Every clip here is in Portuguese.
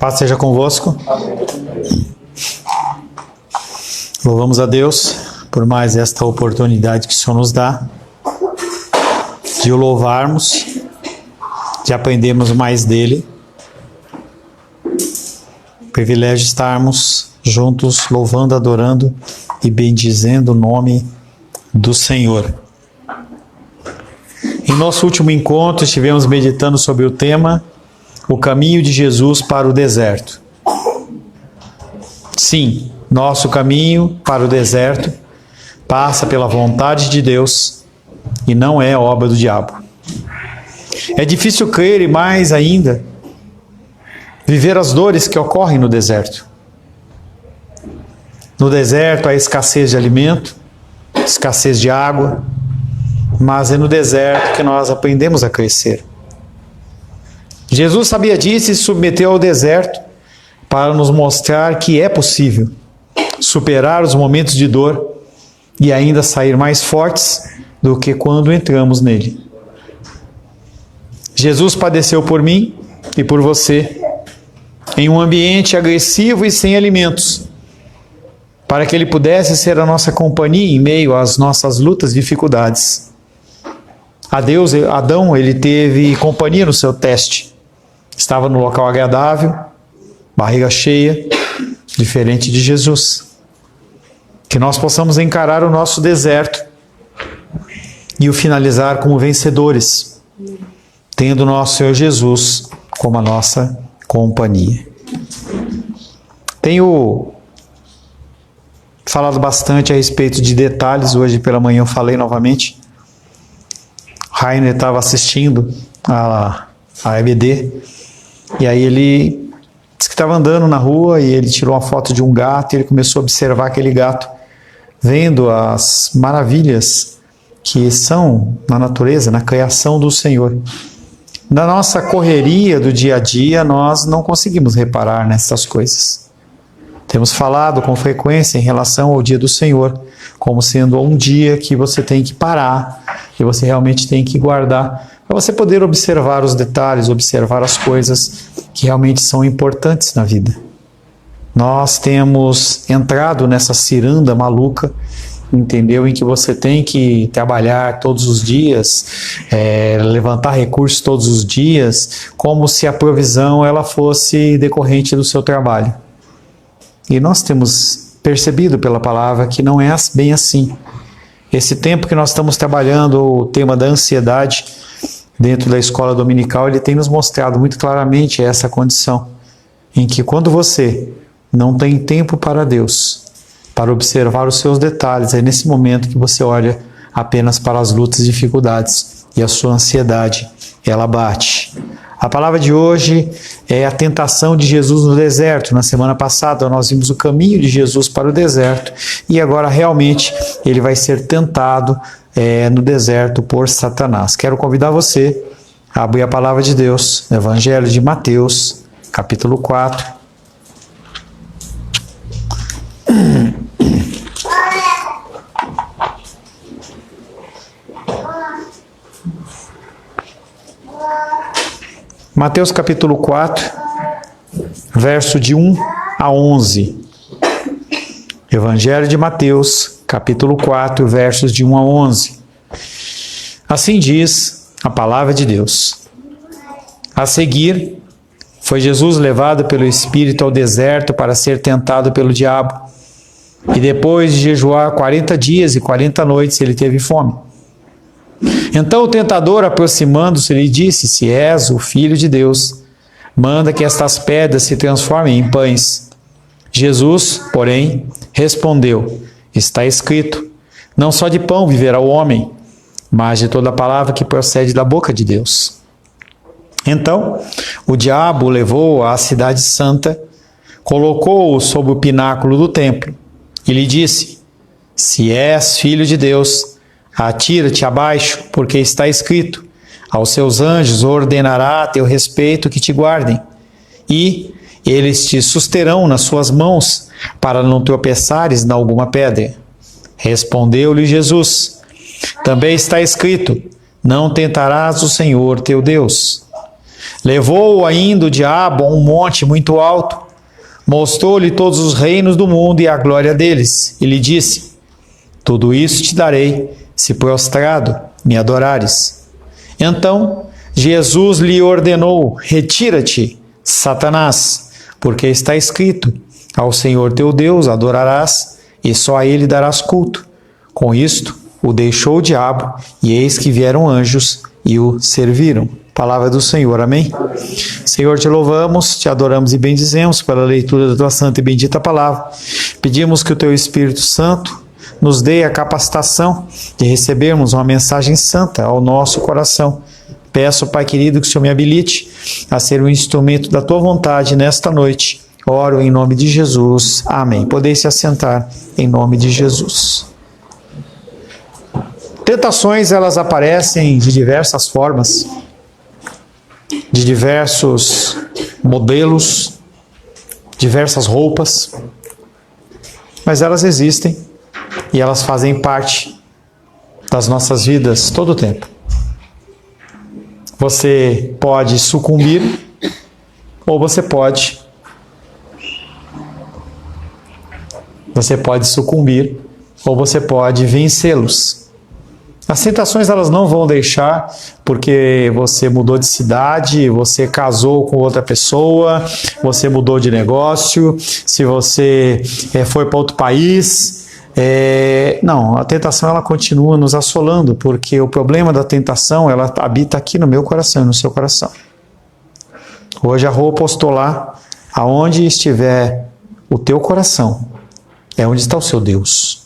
Paz seja convosco. Louvamos a Deus por mais esta oportunidade que o Senhor nos dá de o louvarmos, de aprendermos mais dele. Privilégio estarmos juntos louvando, adorando e bendizendo o nome do Senhor. Em nosso último encontro estivemos meditando sobre o tema o caminho de Jesus para o deserto. Sim, nosso caminho para o deserto passa pela vontade de Deus e não é obra do diabo. É difícil crer e mais ainda viver as dores que ocorrem no deserto. No deserto há escassez de alimento, escassez de água, mas é no deserto que nós aprendemos a crescer. Jesus sabia disso e se submeteu ao deserto para nos mostrar que é possível superar os momentos de dor e ainda sair mais fortes do que quando entramos nele. Jesus padeceu por mim e por você em um ambiente agressivo e sem alimentos, para que ele pudesse ser a nossa companhia em meio às nossas lutas e dificuldades. Adão, ele teve companhia no seu teste. Estava no local agradável, barriga cheia, diferente de Jesus. Que nós possamos encarar o nosso deserto e o finalizar como vencedores, tendo nosso Senhor Jesus como a nossa companhia. Tenho falado bastante a respeito de detalhes, hoje pela manhã eu falei novamente. Rainer estava assistindo a EBD, e aí ele disse que estava andando na rua e ele tirou uma foto de um gato e ele começou a observar aquele gato, vendo as maravilhas que são na natureza, na criação do Senhor. Na nossa correria do dia a dia, nós não conseguimos reparar nessas coisas. Temos falado com frequência em relação ao dia do Senhor, como sendo um dia que você tem que parar, que você realmente tem que guardar, para você poder observar os detalhes, observar as coisas que realmente são importantes na vida. Nós temos entrado nessa ciranda maluca, entendeu? Em que você tem que trabalhar todos os dias, levantar recursos todos os dias, como se a provisão ela fosse decorrente do seu trabalho. E nós temos percebido pela palavra que não é bem assim. Esse tempo que nós estamos trabalhando o tema da ansiedade dentro da escola dominical, ele tem nos mostrado muito claramente essa condição, em que quando você não tem tempo para Deus, para observar os seus detalhes, é nesse momento que você olha apenas para as lutas e dificuldades e a sua ansiedade, ela bate. A palavra de hoje é a tentação de Jesus no deserto. Na semana passada nós vimos o caminho de Jesus para o deserto e agora realmente ele vai ser tentado no deserto por Satanás. Quero convidar você a abrir a palavra de Deus no Evangelho de Mateus, capítulo 4. Mateus capítulo 4, verso de 1 a 11. Evangelho de Mateus, capítulo 4, versos de 1 a 11. Assim diz a palavra de Deus. A seguir, foi Jesus levado pelo Espírito ao deserto para ser tentado pelo diabo. E depois de jejuar 40 dias e 40 noites, ele teve fome. Então o tentador, aproximando-se, lhe disse: se és o Filho de Deus, manda que estas pedras se transformem em pães. Jesus, porém, respondeu: está escrito, não só de pão viverá o homem, mas de toda a palavra que procede da boca de Deus. Então, o diabo o levou à cidade santa, colocou-o sob o pináculo do templo e lhe disse: se és filho de Deus, atira-te abaixo, porque está escrito, aos seus anjos ordenará a teu respeito que te guardem, e eles te susterão nas suas mãos, para não tropeçares em alguma pedra. Respondeu-lhe Jesus: também está escrito, não tentarás o Senhor teu Deus. Levou-o ainda o diabo a um monte muito alto, mostrou-lhe todos os reinos do mundo e a glória deles, e lhe disse: tudo isso te darei, se prostrado me adorares. Então Jesus lhe ordenou: retira-te, Satanás, porque está escrito: ao Senhor teu Deus adorarás, e só a ele darás culto. Com isto o deixou o diabo, e eis que vieram anjos e o serviram. Palavra do Senhor, amém? Senhor, te louvamos, te adoramos e bendizemos pela leitura da tua santa e bendita palavra. Pedimos que o teu Espírito Santo nos dê a capacitação de recebermos uma mensagem santa ao nosso coração. Peço, Pai querido, que o Senhor me habilite a ser um instrumento da tua vontade nesta noite. Oro em nome de Jesus. Amém. Podeis se assentar em nome de Jesus. Tentações, elas aparecem de diversas formas, de diversos modelos, diversas roupas, mas elas existem e elas fazem parte das nossas vidas todo o tempo. Você pode sucumbir ou você pode sucumbir ou você pode vencê-los. As tentações, elas não vão deixar porque você mudou de cidade, você casou com outra pessoa, você mudou de negócio, se você foi para outro país. Não, a tentação, ela continua nos assolando, porque o problema da tentação, ela habita aqui no meu coração e no seu coração. Hoje a Rô postou lá: aonde estiver o teu coração, é onde está o seu Deus.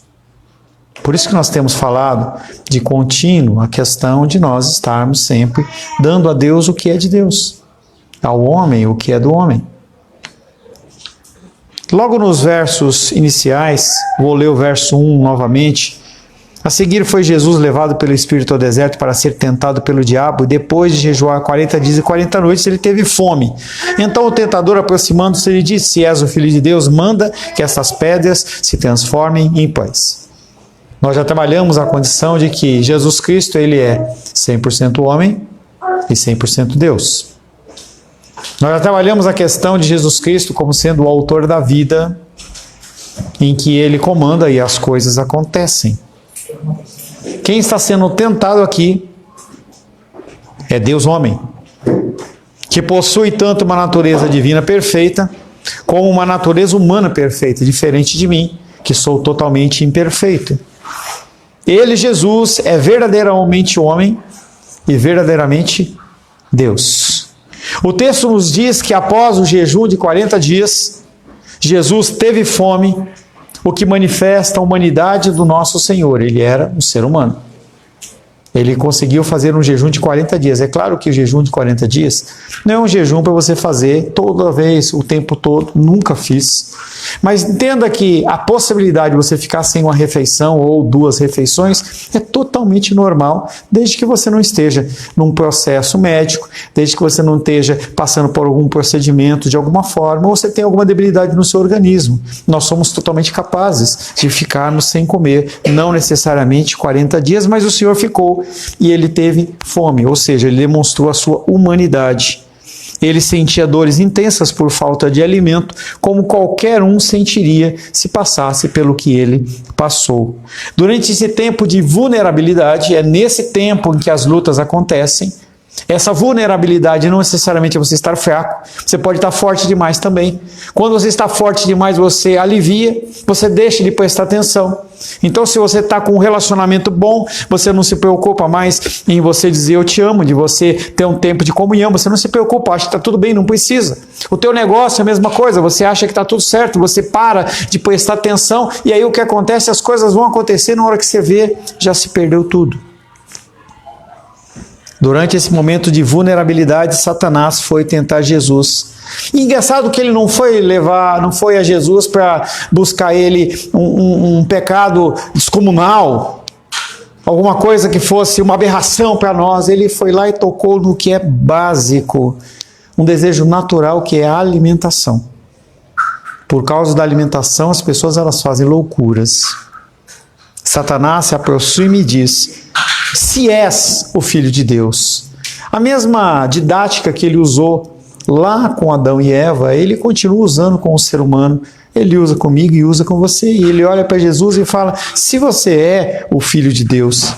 Por isso que nós temos falado de contínuo a questão de nós estarmos sempre dando a Deus o que é de Deus, ao homem o que é do homem. Logo nos versos iniciais, vou ler o verso 1 novamente. A seguir foi Jesus levado pelo Espírito ao deserto para ser tentado pelo diabo, e depois de jejuar 40 dias e 40 noites, ele teve fome. Então o tentador, aproximando-se, lhe disse: se és o Filho de Deus, manda que essas pedras se transformem em pães. Nós já trabalhamos a condição de que Jesus Cristo, ele é 100% homem e 100% Deus. Nós já trabalhamos a questão de Jesus Cristo como sendo o autor da vida, em que ele comanda e as coisas acontecem. Quem está sendo tentado aqui é Deus homem, que possui tanto uma natureza divina perfeita, como uma natureza humana perfeita, diferente de mim, que sou totalmente imperfeito. Ele, Jesus, é verdadeiramente homem e verdadeiramente Deus. O texto nos diz que após o jejum de 40 dias, Jesus teve fome, o que manifesta a humanidade do nosso Senhor. Ele era um ser humano. Ele conseguiu fazer um jejum de 40 dias. É claro que o jejum de 40 dias não é um jejum para você fazer toda vez, o tempo todo. Nunca fiz. Mas entenda que a possibilidade de você ficar sem uma refeição ou 2 refeições é totalmente normal, desde que você não esteja num processo médico, desde que você não esteja passando por algum procedimento de alguma forma, ou você tem alguma debilidade no seu organismo. Nós somos totalmente capazes de ficarmos sem comer, não necessariamente 40 dias, mas o Senhor ficou e ele teve fome, ou seja, ele demonstrou a sua humanidade. Ele sentia dores intensas por falta de alimento, como qualquer um sentiria se passasse pelo que ele passou. Durante esse tempo de vulnerabilidade, é nesse tempo em que as lutas acontecem. Essa vulnerabilidade não necessariamente é você estar fraco, você pode estar forte demais também. Quando você está forte demais, você alivia, você deixa de prestar atenção. Então, se você está com um relacionamento bom, você não se preocupa mais em você dizer eu te amo, de você ter um tempo de comunhão, você não se preocupa, acha que está tudo bem, não precisa. O teu negócio é a mesma coisa, você acha que está tudo certo, você para de prestar atenção, e aí o que acontece? As coisas vão acontecer, na hora que você vê, já se perdeu tudo. Durante esse momento de vulnerabilidade, Satanás foi tentar Jesus. E engraçado que ele não foi a Jesus para buscar ele um pecado descomunal, alguma coisa que fosse uma aberração para nós. Ele foi lá e tocou no que é básico, um desejo natural, que é a alimentação. Por causa da alimentação, as pessoas elas fazem loucuras. Satanás se aproxima e diz: se és o Filho de Deus, A mesma didática que ele usou lá com Adão e Eva, ele continua usando com o ser humano. Ele usa comigo e usa com você. E ele olha para Jesus e fala: se você é o Filho de Deus.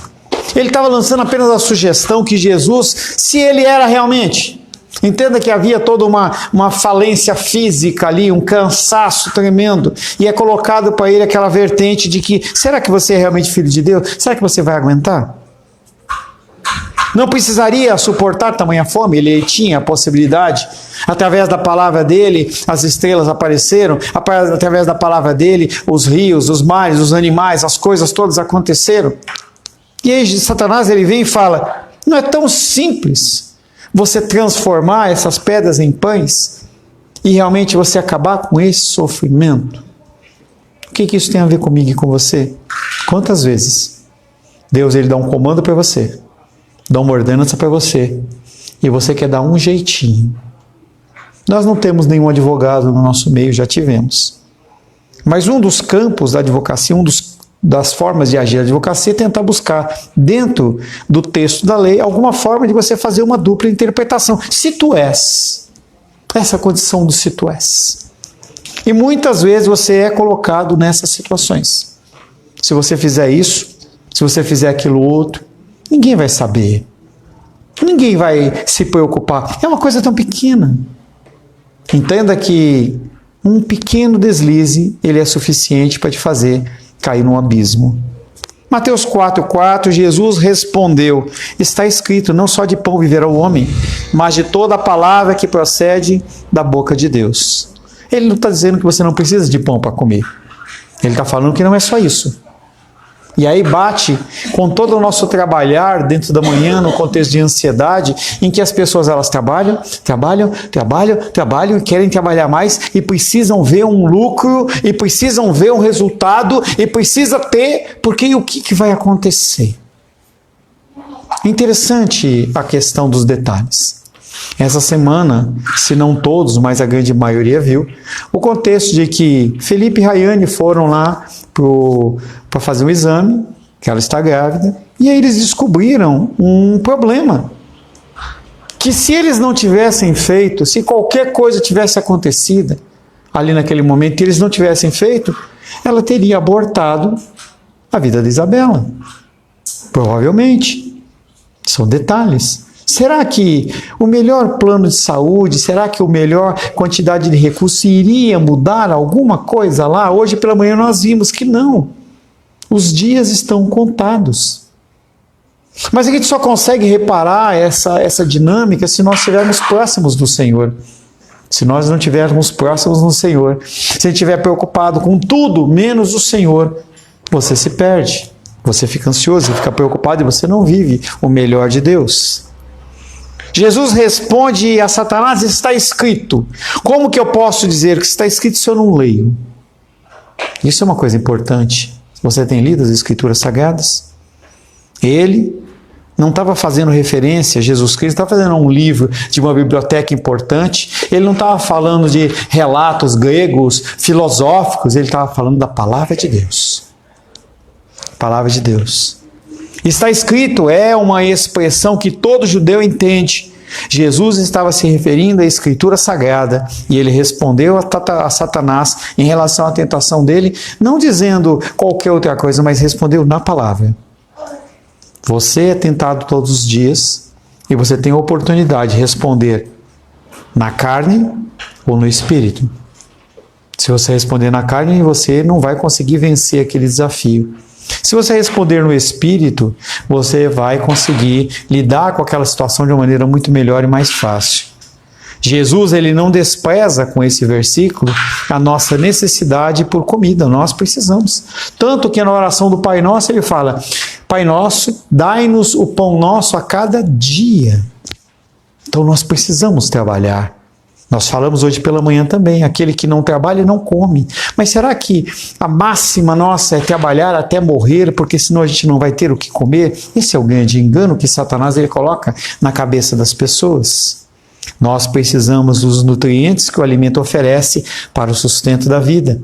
Ele estava lançando apenas a sugestão que Jesus, se ele era realmente, entenda que havia toda uma falência física ali, um cansaço tremendo, e é colocado para ele aquela vertente de que, será que você é realmente Filho de Deus? Será que você vai aguentar? Não precisaria suportar tamanha fome, ele tinha a possibilidade. Através da palavra dele, as estrelas apareceram, através da palavra dele, os rios, os mares, os animais, as coisas todas aconteceram. E aí Satanás ele vem e fala: não é tão simples você transformar essas pedras em pães e realmente você acabar com esse sofrimento? O que isso tem a ver comigo e com você? Quantas vezes Deus ele dá um comando para você, dá uma ordenança para você, e você quer dar um jeitinho? Nós não temos nenhum advogado no nosso meio, já tivemos. Mas um dos campos da advocacia, das formas de agir a advocacia, é tentar buscar dentro do texto da lei alguma forma de você fazer uma dupla interpretação. Se tu és, essa condição do se tu és. E muitas vezes você é colocado nessas situações. Se você fizer isso, se você fizer aquilo outro, ninguém vai saber. Ninguém vai se preocupar. É uma coisa tão pequena. Entenda que um pequeno deslize, ele é suficiente para te fazer cair num abismo. Mateus 4,4, Jesus respondeu: está escrito, não só de pão viverá o homem, mas de toda a palavra que procede da boca de Deus. Ele não está dizendo que você não precisa de pão para comer. Ele está falando que não é só isso. E aí bate com todo o nosso trabalhar dentro da manhã, no contexto de ansiedade, em que as pessoas elas trabalham e querem trabalhar mais e precisam ver um lucro e precisam ver um resultado e precisa ter, porque o que vai acontecer? Interessante a questão dos detalhes. Essa semana, se não todos, mas a grande maioria viu, o contexto de que Felipe e Rayane foram lá para fazer um exame, que ela está grávida, e aí eles descobriram um problema. Que se eles não tivessem feito, se qualquer coisa tivesse acontecido ali naquele momento, e eles não tivessem feito, ela teria abortado a vida de Isabela. Provavelmente. São detalhes. Será que o melhor plano de saúde, será que a melhor quantidade de recursos iria mudar alguma coisa lá? Hoje pela manhã nós vimos que não. Os dias estão contados. Mas a gente só consegue reparar essa dinâmica se nós estivermos próximos do Senhor. Se nós não estivermos próximos do Senhor, se a gente estiver preocupado com tudo menos o Senhor, você se perde. Você fica ansioso, fica preocupado e você não vive o melhor de Deus. Jesus responde a Satanás: está escrito. Como que eu posso dizer que está escrito se eu não leio? Isso é uma coisa importante. Você tem lido as Escrituras Sagradas? Ele não estava fazendo referência a Jesus Cristo, estava fazendo um livro de uma biblioteca importante. Ele não estava falando de relatos gregos, filosóficos. Ele estava falando da palavra de Deus. Palavra de Deus. Está escrito é uma expressão que todo judeu entende. Jesus estava se referindo à Escritura Sagrada e ele respondeu a Satanás em relação à tentação dele, não dizendo qualquer outra coisa, mas respondeu na palavra. Você é tentado todos os dias e você tem a oportunidade de responder na carne ou no espírito. Se você responder na carne, você não vai conseguir vencer aquele desafio. Se você responder no Espírito, você vai conseguir lidar com aquela situação de uma maneira muito melhor e mais fácil. Jesus, ele não despreza com esse versículo a nossa necessidade por comida, nós precisamos. Tanto que na oração do Pai Nosso ele fala: Pai Nosso, dai-nos o pão nosso a cada dia. Então nós precisamos trabalhar. Nós falamos hoje pela manhã também, aquele que não trabalha não come. Mas será que a máxima nossa é trabalhar até morrer, porque senão a gente não vai ter o que comer? Esse é o grande engano que Satanás ele coloca na cabeça das pessoas. Nós precisamos dos nutrientes que o alimento oferece para o sustento da vida.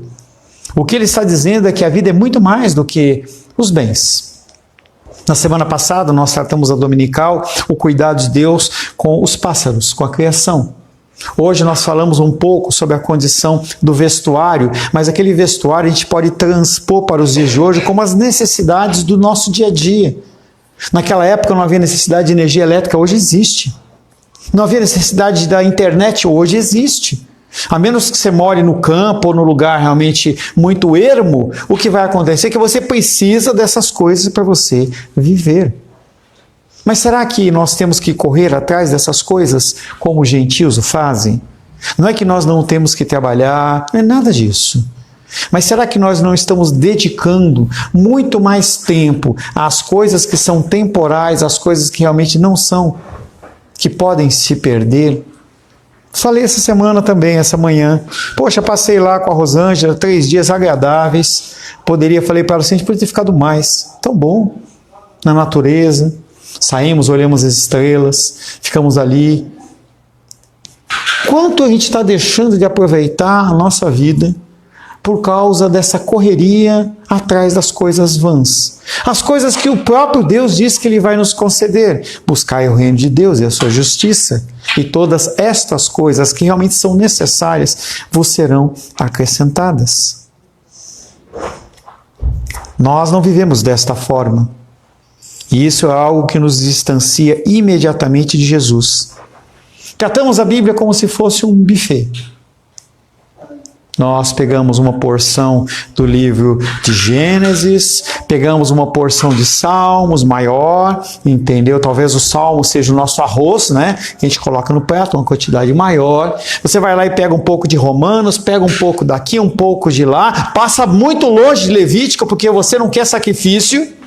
O que ele está dizendo é que a vida é muito mais do que os bens. Na semana passada, nós tratamos a dominical, o cuidado de Deus com os pássaros, com a criação. Hoje nós falamos um pouco sobre a condição do vestuário, mas aquele vestuário a gente pode transpor para os dias de hoje como as necessidades do nosso dia a dia. Naquela época não havia necessidade de energia elétrica, hoje existe. Não havia necessidade da internet, hoje existe. A menos que você more no campo ou no lugar realmente muito ermo, o que vai acontecer é que você precisa dessas coisas para você viver. Mas será que nós temos que correr atrás dessas coisas como os gentios o fazem? Não é que nós não temos que trabalhar, não é nada disso. Mas será que nós não estamos dedicando muito mais tempo às coisas que são temporais, às coisas que realmente não são, que podem se perder? Falei essa semana também, essa manhã. Poxa, passei lá com a Rosângela, 3 dias agradáveis. Falei para ela, assim, a gente poderia ter ficado mais. Tão bom. Na natureza. Saímos, olhamos as estrelas, ficamos ali. Quanto a gente está deixando de aproveitar a nossa vida por causa dessa correria atrás das coisas vãs. As coisas que o próprio Deus diz que Ele vai nos conceder. Buscai o reino de Deus e a sua justiça. E todas estas coisas que realmente são necessárias vos serão acrescentadas. Nós não vivemos desta forma. E isso é algo que nos distancia imediatamente de Jesus. Tratamos a Bíblia como se fosse um buffet. Nós pegamos uma porção do livro de Gênesis, pegamos uma porção de Salmos maior, entendeu? Talvez o Salmo seja o nosso arroz, né? Que a gente coloca no prato, uma quantidade maior. Você vai lá e pega um pouco de Romanos, pega um pouco daqui, um pouco de lá, passa muito longe de Levítico, porque você não quer sacrifício,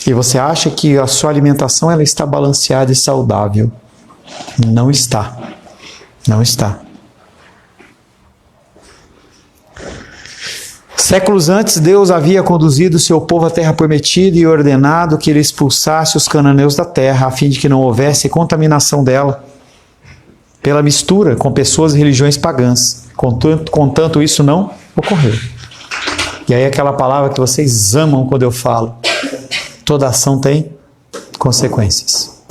e você acha que a sua alimentação ela está balanceada e saudável. Não está. Não está. Séculos antes, Deus havia conduzido o seu povo à terra prometida e ordenado que ele expulsasse os cananeus da terra, a fim de que não houvesse contaminação dela pela mistura com pessoas e religiões pagãs. Contanto isso não ocorreu. E aí aquela palavra que vocês amam quando eu falo, toda ação tem consequências.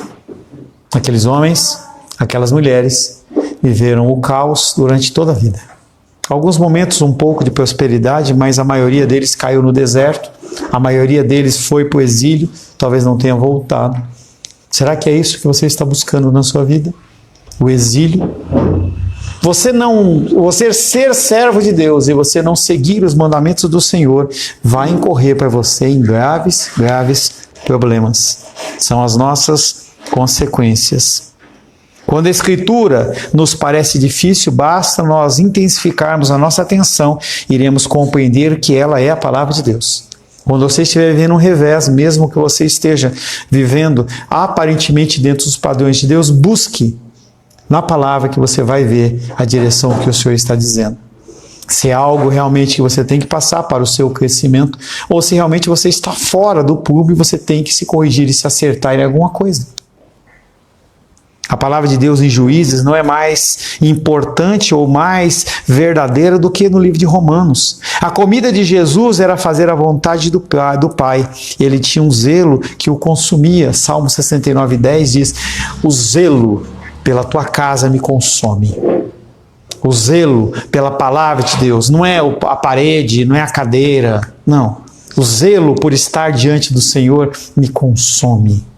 Aqueles homens, aquelas mulheres, viveram o caos durante toda a vida. Alguns momentos um pouco de prosperidade, mas a maioria deles caiu no deserto, a maioria deles foi para o exílio, talvez não tenha voltado. Será que é isso que você está buscando na sua vida? O exílio? Você ser servo de Deus e você não seguir os mandamentos do Senhor, vai incorrer para você em graves problemas. São as nossas consequências. Quando a Escritura nos parece difícil, basta nós intensificarmos a nossa atenção, iremos compreender que ela é a palavra de Deus. Quando você estiver vivendo um revés, mesmo que você esteja vivendo aparentemente dentro dos padrões de Deus, busque na palavra que você vai ver a direção que o Senhor está dizendo. Se é algo realmente que você tem que passar para o seu crescimento, ou se realmente você está fora do prumo e você tem que se corrigir e se acertar em alguma coisa. A palavra de Deus em Juízes não é mais importante ou mais verdadeira do que no livro de Romanos. A comida de Jesus era fazer a vontade do Pai. Ele tinha um zelo que o consumia. Salmo 69:10 diz: o zelo pela tua casa me consome. O zelo pela palavra de Deus não é a parede, não é a cadeira, não. O zelo por estar diante do Senhor me consome.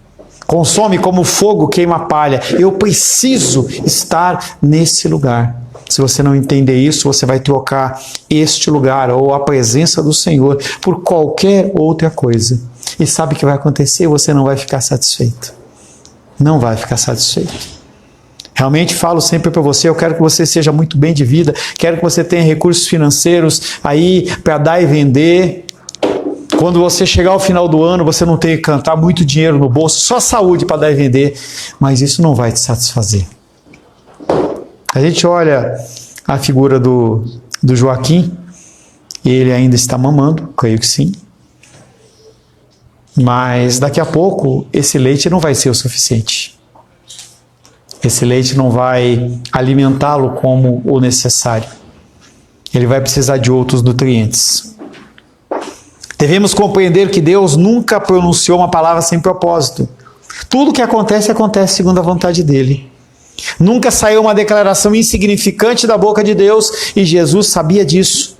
Consome como fogo queima a palha. Eu preciso estar nesse lugar. Se você não entender isso, você vai trocar este lugar ou a presença do Senhor por qualquer outra coisa. E sabe o que vai acontecer? Você não vai ficar satisfeito. Não vai ficar satisfeito. Realmente falo sempre para você, eu quero que você seja muito bem de vida, quero que você tenha recursos financeiros aí para dar e vender. Quando você chegar ao final do ano, você não tem que cantar muito dinheiro no bolso, só saúde para dar e vender, mas isso não vai te satisfazer. A gente olha a figura do Joaquim, e ele ainda está mamando, creio que sim, mas daqui a pouco esse leite não vai ser o suficiente. Esse leite não vai alimentá-lo como o necessário. Ele vai precisar de outros nutrientes. Devemos compreender que Deus nunca pronunciou uma palavra sem propósito. Tudo que acontece, acontece segundo a vontade dele. Nunca saiu uma declaração insignificante da boca de Deus, e Jesus sabia disso.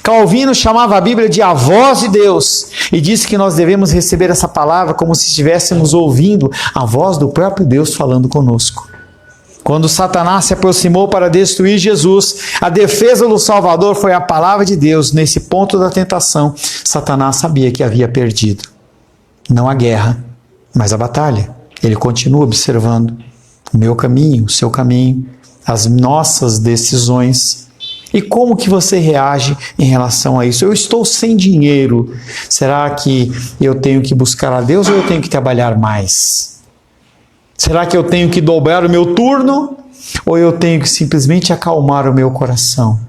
Calvino chamava a Bíblia de a voz de Deus e disse que nós devemos receber essa palavra como se estivéssemos ouvindo a voz do próprio Deus falando conosco. Quando Satanás se aproximou para destruir Jesus, a defesa do Salvador foi a palavra de Deus. Nesse ponto da tentação, Satanás sabia que havia perdido. Não a guerra, mas a batalha. Ele continua observando o meu caminho, o seu caminho, as nossas decisões. E como que você reage em relação a isso? Eu estou sem dinheiro. Será que eu tenho que buscar a Deus ou eu tenho que trabalhar mais? Será que eu tenho que dobrar o meu turno ou eu tenho que simplesmente acalmar o meu coração?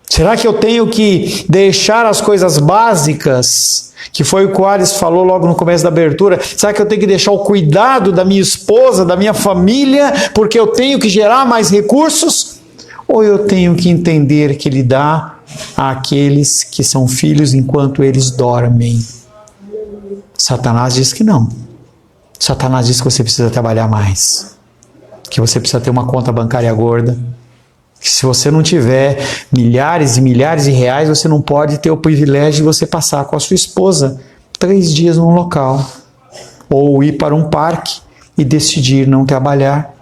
Será que eu tenho que deixar as coisas básicas, que foi o que o Ares falou logo no começo da abertura? Será que eu tenho que deixar o cuidado da minha esposa, da minha família, porque eu tenho que gerar mais recursos? Ou eu tenho que entender que Ele dá àqueles que são filhos enquanto eles dormem? Satanás diz que não. Satanás diz que você precisa trabalhar mais, que você precisa ter uma conta bancária gorda, que se você não tiver milhares e milhares de reais, você não pode ter o privilégio de você passar com a sua esposa 3 dias num local, ou ir para um parque e decidir não trabalhar.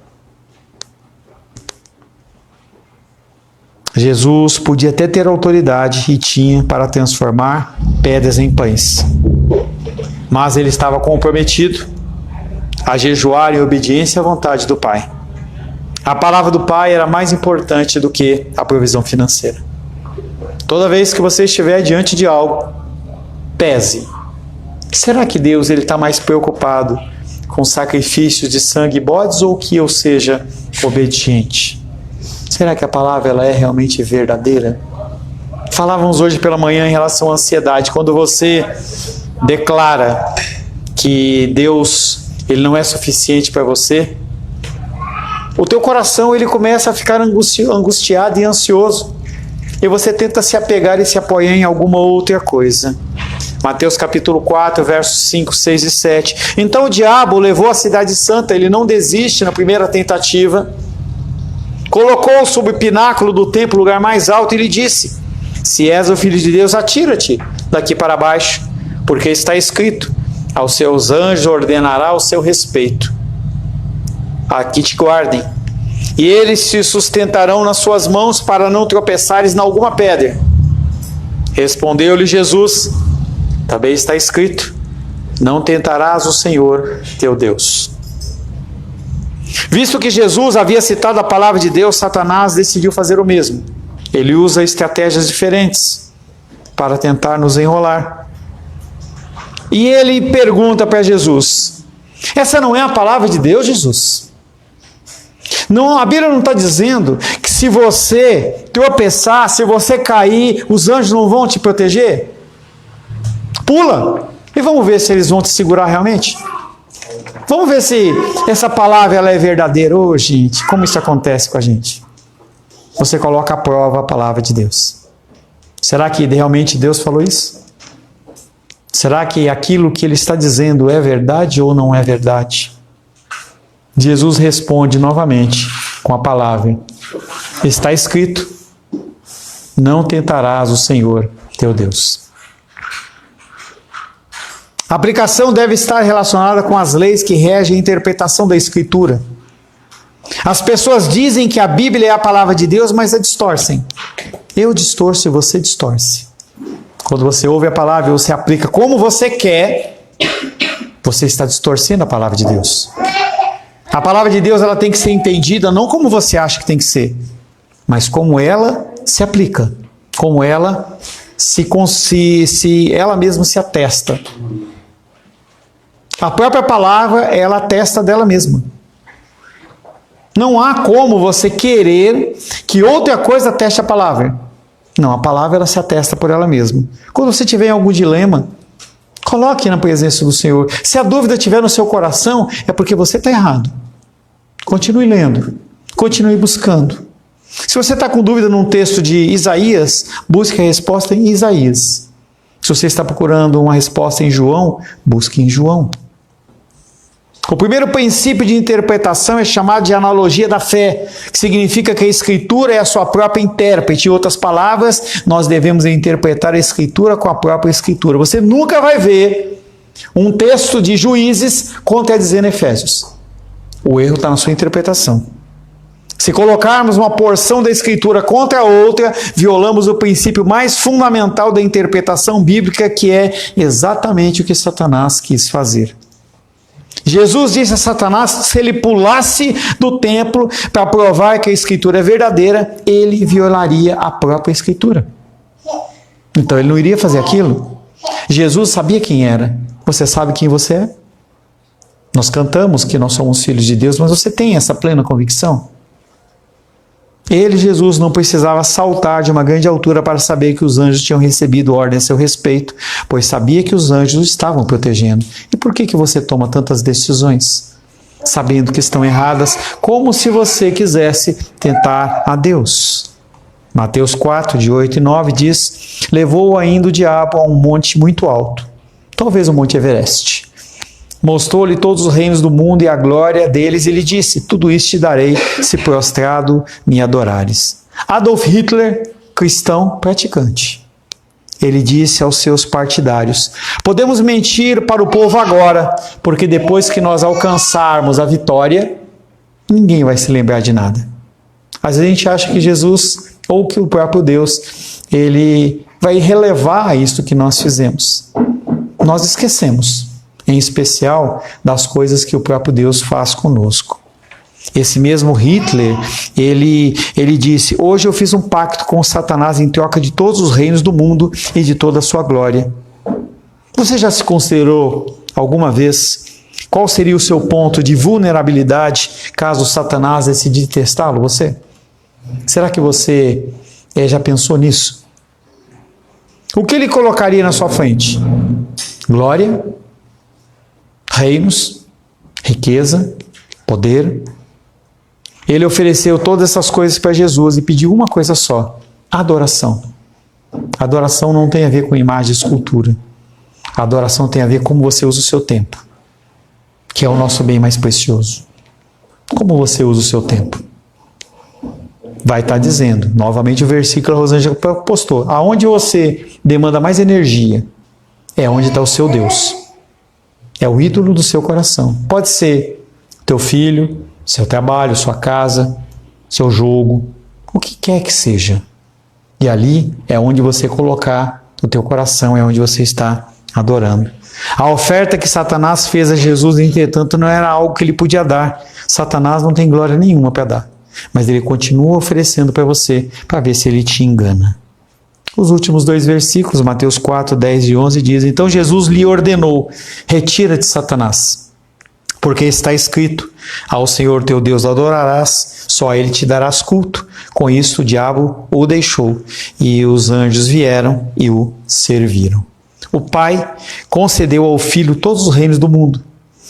Jesus podia até ter autoridade, e tinha, para transformar pedras em pães, mas ele estava comprometido a jejuar em obediência à vontade do Pai. A palavra do Pai era mais importante do que a provisão financeira. Toda vez que você estiver diante de algo, pese. Será que Deus está mais preocupado com sacrifícios de sangue e bodes ou que eu seja obediente? Será que a palavra ela é realmente verdadeira? Falávamos hoje pela manhã em relação à ansiedade. Quando você declara que Deus Ele não é suficiente para você, o teu coração ele começa a ficar angustiado e ansioso, e você tenta se apegar e se apoiar em alguma outra coisa. Mateus capítulo 4, versos 5, 6 e 7. Então o diabo levou a cidade santa, ele não desiste na primeira tentativa, colocou-o sob o pináculo do templo, lugar mais alto, e lhe disse: se és o Filho de Deus, atira-te daqui para baixo, porque está escrito: aos seus anjos ordenará o seu respeito, a que te guardem, e eles se sustentarão nas suas mãos para não tropeçares em alguma pedra. Respondeu-lhe Jesus: também está escrito: não tentarás o Senhor teu Deus. Visto que Jesus havia citado a palavra de Deus, Satanás decidiu fazer o mesmo. Ele usa estratégias diferentes para tentar nos enrolar. E ele pergunta para Jesus: essa não é a palavra de Deus, Jesus? Não, a Bíblia não está dizendo que se você tropeçar, se você cair, os anjos não vão te proteger? Pula e vamos ver se eles vão te segurar realmente. Vamos ver se essa palavra ela é verdadeira. Ô, gente, como isso acontece com a gente? Você coloca à prova a palavra de Deus. Será que realmente Deus falou isso? Será que aquilo que ele está dizendo é verdade ou não é verdade? Jesus responde novamente com a palavra: está escrito: não tentarás o Senhor teu Deus. A aplicação deve estar relacionada com as leis que regem a interpretação da Escritura. As pessoas dizem que a Bíblia é a palavra de Deus, mas a distorcem. Eu distorço e você distorce. Quando você ouve a palavra e você aplica como você quer, você está distorcendo a palavra de Deus. A palavra de Deus ela tem que ser entendida não como você acha que tem que ser, mas como ela se aplica, como ela se ela mesma se atesta. A própria palavra, ela atesta dela mesma. Não há como você querer que outra coisa ateste a palavra. Não, a palavra ela se atesta por ela mesma. Quando você tiver em algum dilema, coloque na presença do Senhor. Se a dúvida estiver no seu coração, é porque você está errado. Continue lendo, continue buscando. Se você está com dúvida num texto de Isaías, busque a resposta em Isaías. Se você está procurando uma resposta em João, busque em João. O primeiro princípio de interpretação é chamado de analogia da fé, que significa que a Escritura é a sua própria intérprete. Em outras palavras, nós devemos interpretar a Escritura com a própria Escritura. Você nunca vai ver um texto de Juízes contradizendo Efésios. O erro está na sua interpretação. Se colocarmos uma porção da Escritura contra a outra, violamos o princípio mais fundamental da interpretação bíblica, que é exatamente o que Satanás quis fazer. Jesus disse a Satanás que se ele pulasse do templo para provar que a Escritura é verdadeira, ele violaria a própria Escritura. Então ele não iria fazer aquilo. Jesus sabia quem era. Você sabe quem você é? Nós cantamos que nós somos filhos de Deus, mas você tem essa plena convicção? Ele, Jesus, não precisava saltar de uma grande altura para saber que os anjos tinham recebido ordem a seu respeito, pois sabia que os anjos o estavam protegendo. E por que você toma tantas decisões, sabendo que estão erradas, como se você quisesse tentar a Deus? Mateus 4, de 8 e 9 diz: levou ainda o diabo a um monte muito alto, talvez o Monte Everest. Mostrou-lhe todos os reinos do mundo e a glória deles, e lhe disse: tudo isso te darei, se prostrado me adorares. Adolf Hitler, cristão praticante. Ele disse aos seus partidários: podemos mentir para o povo agora, porque depois que nós alcançarmos a vitória, ninguém vai se lembrar de nada. Às vezes a gente acha que Jesus, ou que o próprio Deus, ele vai relevar isso que nós fizemos. Nós esquecemos, em especial, das coisas que o próprio Deus faz conosco. Esse mesmo Hitler, ele disse: hoje eu fiz um pacto com Satanás em troca de todos os reinos do mundo e de toda a sua glória. Você já se considerou alguma vez qual seria o seu ponto de vulnerabilidade caso Satanás decida testá-lo, você? Será que você já pensou nisso? O que ele colocaria na sua frente? Glória, reinos, riqueza, poder. Ele ofereceu todas essas coisas para Jesus e pediu uma coisa só: adoração. Adoração não tem a ver com imagem e escultura. A adoração tem a ver com como você usa o seu tempo, que é o nosso bem mais precioso. Como você usa o seu tempo? Vai estar dizendo, novamente o versículo a Rosângela postou: aonde você demanda mais energia, é onde está o seu Deus. É o ídolo do seu coração. Pode ser teu filho, seu trabalho, sua casa, seu jogo, o que quer que seja. E ali é onde você colocar o teu coração, é onde você está adorando. A oferta que Satanás fez a Jesus, entretanto, não era algo que ele podia dar. Satanás não tem glória nenhuma para dar, mas ele continua oferecendo para você, para ver se ele te engana. Os últimos dois versículos, Mateus 4, 10 e 11, dizem: então Jesus lhe ordenou: retira-te, Satanás, porque está escrito: ao Senhor teu Deus adorarás, só a ele te darás culto. Com isso o diabo o deixou, e os anjos vieram e o serviram. O Pai concedeu ao Filho todos os reinos do mundo,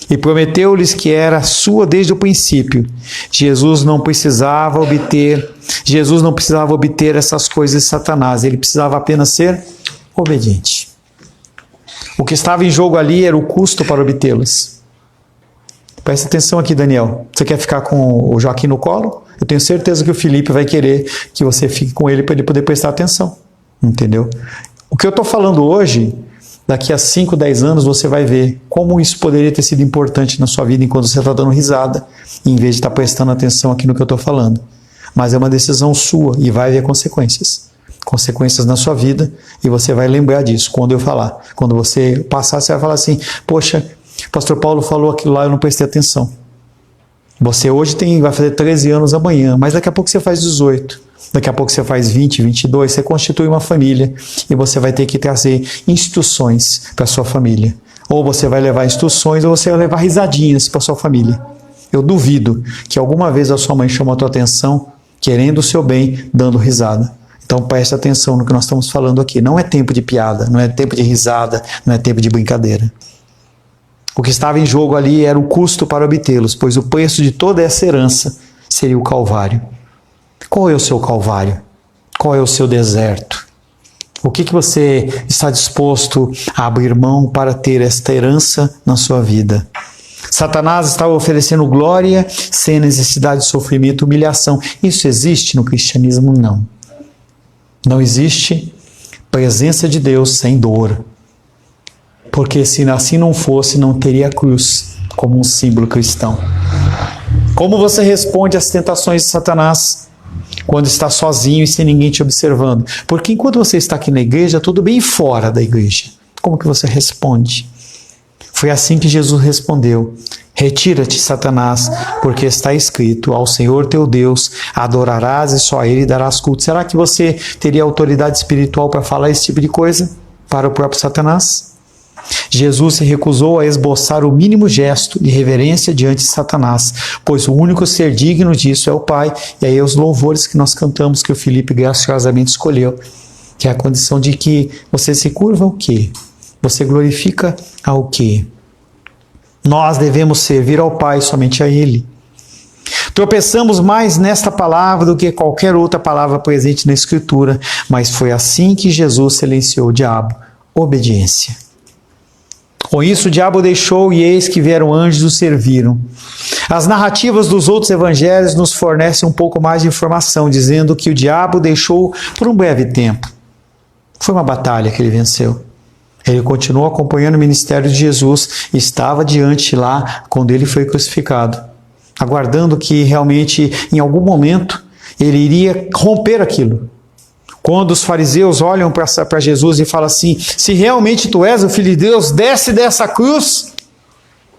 e prometeu-lhes que era sua desde o princípio. Jesus não precisava obter essas coisas de Satanás, ele precisava apenas ser obediente. O que estava em jogo ali era o custo para obtê-las. Presta atenção aqui, Daniel. Você quer ficar com o Joaquim no colo? Eu tenho certeza que o Felipe vai querer que você fique com ele para ele poder prestar atenção. Entendeu? O que eu estou falando hoje, daqui a 5, 10 anos você vai ver como isso poderia ter sido importante na sua vida enquanto você está dando risada, em vez de estar prestando atenção aqui no que eu estou falando. Mas é uma decisão sua e vai haver consequências. Consequências na sua vida, e você vai lembrar disso quando eu falar. Quando você passar, você vai falar assim: poxa, o pastor Paulo falou aquilo lá, eu não prestei atenção. Você hoje vai fazer 13 anos amanhã, mas daqui a pouco você faz 18. Daqui a pouco você faz 20, 22, você constitui uma família e você vai ter que trazer instruções para a sua família. Ou você vai levar instruções ou você vai levar risadinhas para a sua família. Eu duvido que alguma vez a sua mãe chamou a tua atenção querendo o seu bem, dando risada. Então preste atenção no que nós estamos falando aqui. Não é tempo de piada, não é tempo de risada, não é tempo de brincadeira. O que estava em jogo ali era o custo para obtê-los, pois o preço de toda essa herança seria o Calvário. Qual é o seu Calvário? Qual é o seu deserto? O que você está disposto a abrir mão para ter esta herança na sua vida? Satanás estava oferecendo glória sem necessidade de sofrimento e humilhação. Isso existe no cristianismo? Não. Não existe presença de Deus sem dor. Porque se assim não fosse, não teria a cruz como um símbolo cristão. Como você responde às tentações de Satanás quando está sozinho e sem ninguém te observando? Porque enquanto você está aqui na igreja, tudo bem fora da igreja. Como que você responde? Foi assim que Jesus respondeu: retira-te, Satanás, porque está escrito: ao Senhor teu Deus adorarás e só a Ele darás culto. Será que você teria autoridade espiritual para falar esse tipo de coisa para o próprio Satanás? Jesus se recusou a esboçar o mínimo gesto de reverência diante de Satanás, pois o único ser digno disso é o Pai. E aí os louvores que nós cantamos, que o Felipe graciosamente escolheu, que é a condição de que você se curva ao quê? Você glorifica ao quê? Nós devemos servir ao Pai, somente a Ele. Tropeçamos mais nesta palavra do que qualquer outra palavra presente na Escritura, mas foi assim que Jesus silenciou o diabo: obediência. Com isso o diabo deixou, e eis que vieram anjos e o serviram. As narrativas dos outros evangelhos nos fornecem um pouco mais de informação, dizendo que o diabo deixou por um breve tempo. Foi uma batalha que ele venceu. Ele continuou acompanhando o ministério de Jesus e estava diante lá quando ele foi crucificado, aguardando que realmente, em algum momento, ele iria romper aquilo. Quando os fariseus olham para Jesus e falam assim: se realmente tu és o Filho de Deus, desce dessa cruz,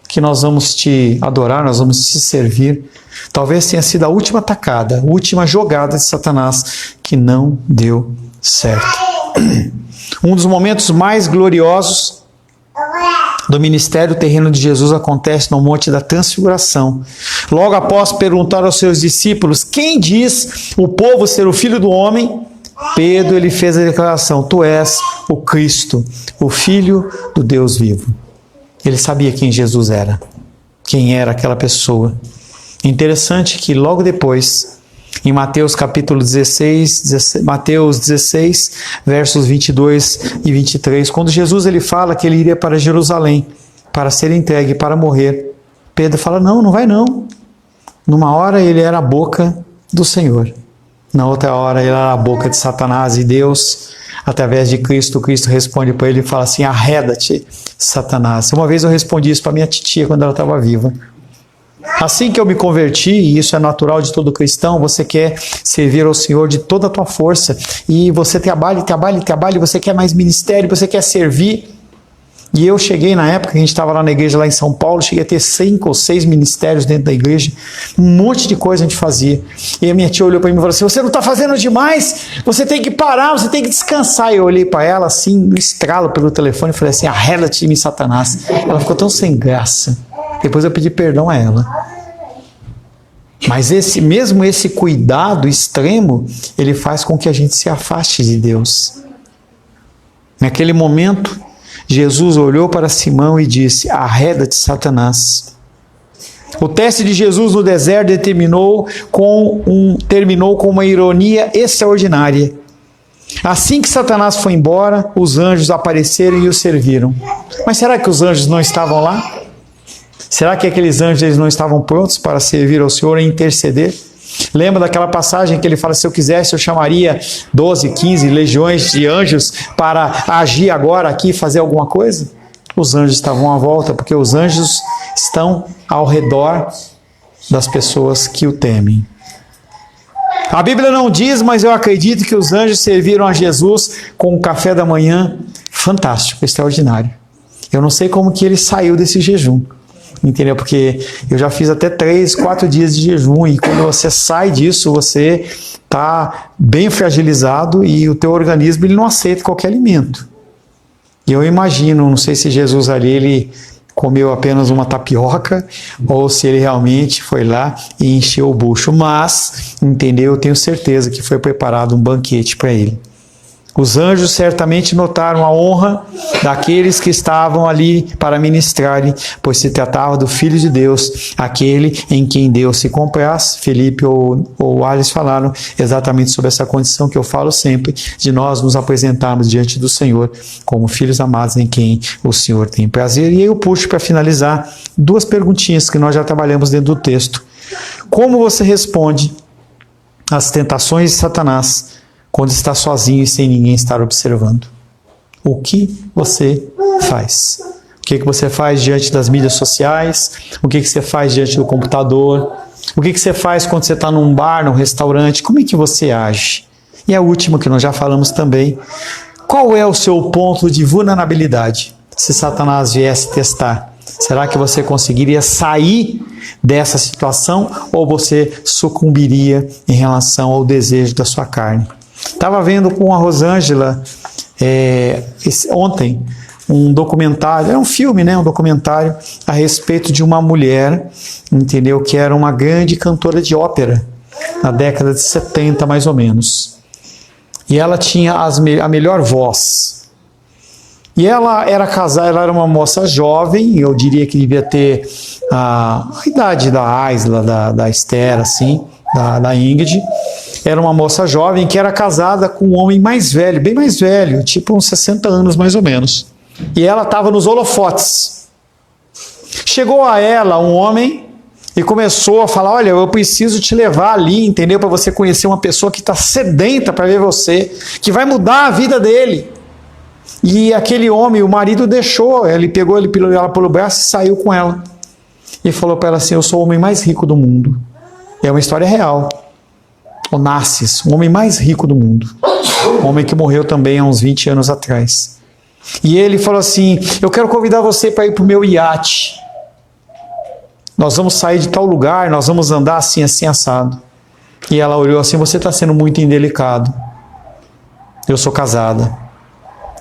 que nós vamos te adorar, nós vamos te servir. Talvez tenha sido a última atacada, a última jogada de Satanás, que não deu certo. Um dos momentos mais gloriosos do ministério terreno de Jesus acontece no Monte da Transfiguração. Logo após perguntar aos seus discípulos: quem diz o povo ser o Filho do Homem? Pedro, ele fez a declaração: tu és o Cristo, o Filho do Deus vivo. Ele sabia quem Jesus era, quem era aquela pessoa. Interessante que logo depois, em Mateus capítulo 16, Mateus 16, versos 22 e 23, quando Jesus ele fala que ele iria para Jerusalém para ser entregue, para morrer, Pedro fala: não, não vai não. Numa hora ele era a boca do Senhor. Na outra hora ele era a boca de Satanás, e Deus, através de Cristo responde para ele e fala assim: arreda-te, Satanás. Uma vez eu respondi isso para minha titia quando ela estava viva. Assim que eu me converti, e isso é natural de todo cristão, você quer servir ao Senhor de toda a tua força, e você trabalha, você quer mais ministério, você quer servir. E eu cheguei na época que a gente estava lá na igreja lá em São Paulo, cheguei a ter 5 ou 6 ministérios dentro da igreja, um monte de coisa a gente fazia. E a minha tia olhou para mim e falou assim: você não está fazendo demais? Você tem que parar, você tem que descansar. E eu olhei para ela assim, no estralo pelo telefone, e falei assim: arreda-te de mim, Satanás. Ela ficou tão sem graça. Depois eu pedi perdão a ela. Mas mesmo esse cuidado extremo, ele faz com que a gente se afaste de Deus. Naquele momento, Jesus olhou para Simão e disse: arreda-te, Satanás. O teste de Jesus no deserto terminou com uma ironia extraordinária. Assim que Satanás foi embora, os anjos apareceram e o serviram. Mas será que os anjos não estavam lá? Será que aqueles anjos eles não estavam prontos para servir ao Senhor e interceder? Lembra daquela passagem que ele fala: se eu quisesse eu chamaria 12, 15 legiões de anjos para agir agora aqui e fazer alguma coisa? Os anjos estavam à volta, porque os anjos estão ao redor das pessoas que o temem. A Bíblia não diz, mas eu acredito que os anjos serviram a Jesus com um café da manhã fantástico, extraordinário. Eu não sei como que ele saiu desse jejum. Entendeu? Porque eu já fiz até 3, 4 dias de jejum, e quando você sai disso, você está bem fragilizado e o teu organismo ele não aceita qualquer alimento. E eu imagino, não sei se Jesus ali ele comeu apenas uma tapioca ou se ele realmente foi lá e encheu o bucho, mas, entendeu? Eu tenho certeza que foi preparado um banquete para ele. Os anjos certamente notaram a honra daqueles que estavam ali para ministrarem, pois se tratava do Filho de Deus, aquele em quem Deus se compraz. Felipe ou Alice falaram exatamente sobre essa condição que eu falo sempre, de nós nos apresentarmos diante do Senhor como filhos amados em quem o Senhor tem prazer. E eu puxo para finalizar 2 perguntinhas que nós já trabalhamos dentro do texto. Como você responde às tentações de Satanás quando está sozinho e sem ninguém estar observando? O que você faz? O que você faz diante das mídias sociais? O que você faz diante do computador? O que você faz quando você está num bar, num restaurante? Como é que você age? E a última, que nós já falamos também, qual é o seu ponto de vulnerabilidade? Se Satanás viesse testar, será que você conseguiria sair dessa situação ou você sucumbiria em relação ao desejo da sua carne? Estava vendo com a Rosângela ontem um documentário, é um filme, né? Um documentário a respeito de uma mulher, entendeu? Que era uma grande cantora de ópera, na década de 70 mais ou menos. E ela tinha a melhor voz. E ela era casada, ela era uma moça jovem, eu diria que devia ter a idade da Aisla, da Esther, assim, da Ingrid. Era uma moça jovem que era casada com um homem mais velho, bem mais velho, tipo uns 60 anos mais ou menos. E ela estava nos holofotes. Chegou a ela um homem e começou a falar: olha, eu preciso te levar ali, entendeu? Para você conhecer uma pessoa que está sedenta para ver você, que vai mudar a vida dele. E aquele homem, o marido, deixou, ele pegou ela pelo braço e saiu com ela. E falou para ela assim: eu sou o homem mais rico do mundo. É uma história real. Onassis, o homem mais rico do mundo. Um homem que morreu também há uns 20 anos atrás. E ele falou assim: eu quero convidar você para ir para o meu iate. Nós vamos sair de tal lugar, nós vamos andar assim, assim, assado. E ela olhou assim: você está sendo muito indelicado. Eu sou casada.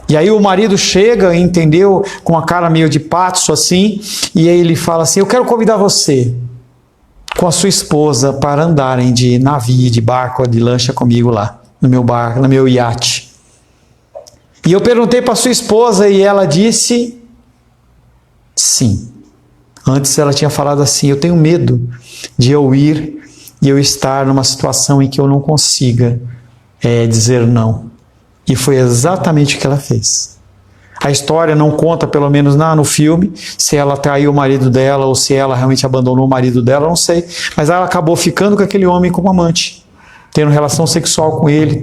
E aí o marido chega, entendeu, com a cara meio de pato assim, e aí ele fala assim: eu quero convidar você com a sua esposa para andarem de navio, de barco, de lancha comigo lá, no meu barco, no meu iate. E eu perguntei para sua esposa e ela disse sim. Antes ela tinha falado assim: eu tenho medo de eu ir e eu estar numa situação em que eu não consiga dizer não. E foi exatamente o que ela fez. A história não conta, pelo menos no filme, se ela traiu o marido dela ou se ela realmente abandonou o marido dela, não sei. Mas ela acabou ficando com aquele homem como amante, tendo relação sexual com ele,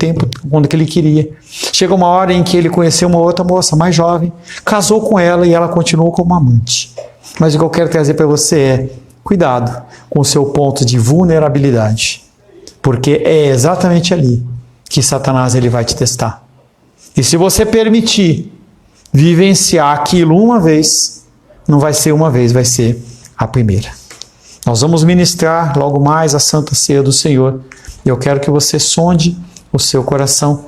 quando que ele queria. Chega uma hora em que ele conheceu uma outra moça mais jovem, casou com ela e ela continuou como amante. Mas o que eu quero trazer para você é: cuidado com o seu ponto de vulnerabilidade, porque é exatamente ali que Satanás ele vai te testar. E se você permitir vivenciar aquilo uma vez, não vai ser uma vez, vai ser a primeira. Nós vamos ministrar logo mais a Santa Ceia do Senhor. E eu quero que você sonde o seu coração.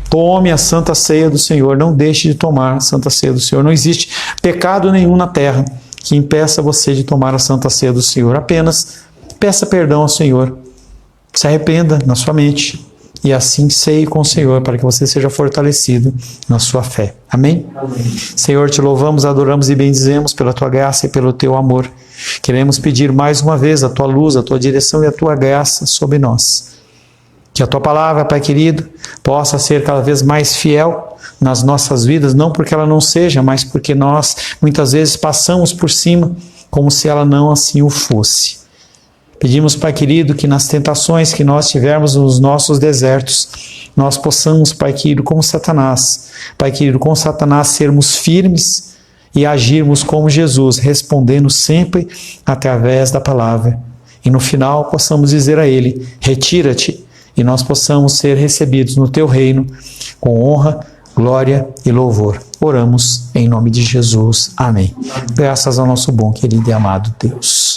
Tome a Santa Ceia do Senhor. Não deixe de tomar a Santa Ceia do Senhor. Não existe pecado nenhum na terra que impeça você de tomar a Santa Ceia do Senhor. Apenas peça perdão ao Senhor. Se arrependa na sua mente. E assim ceie com o Senhor, para que você seja fortalecido na sua fé. Amém? Amém. Senhor, te louvamos, adoramos e bendizemos pela tua graça e pelo teu amor. Queremos pedir mais uma vez a tua luz, a tua direção e a tua graça sobre nós. Que a tua palavra, Pai querido, possa ser cada vez mais fiel nas nossas vidas, não porque ela não seja, mas porque nós muitas vezes passamos por cima como se ela não assim o fosse. Pedimos, Pai querido, que nas tentações que nós tivermos nos nossos desertos, nós possamos, Pai querido, como Satanás, Pai querido, com Satanás sermos firmes e agirmos como Jesus, respondendo sempre através da palavra. E no final possamos dizer a Ele: retira-te, e nós possamos ser recebidos no Teu reino com honra, glória e louvor. Oramos em nome de Jesus. Amém. Graças ao nosso bom, querido e amado Deus.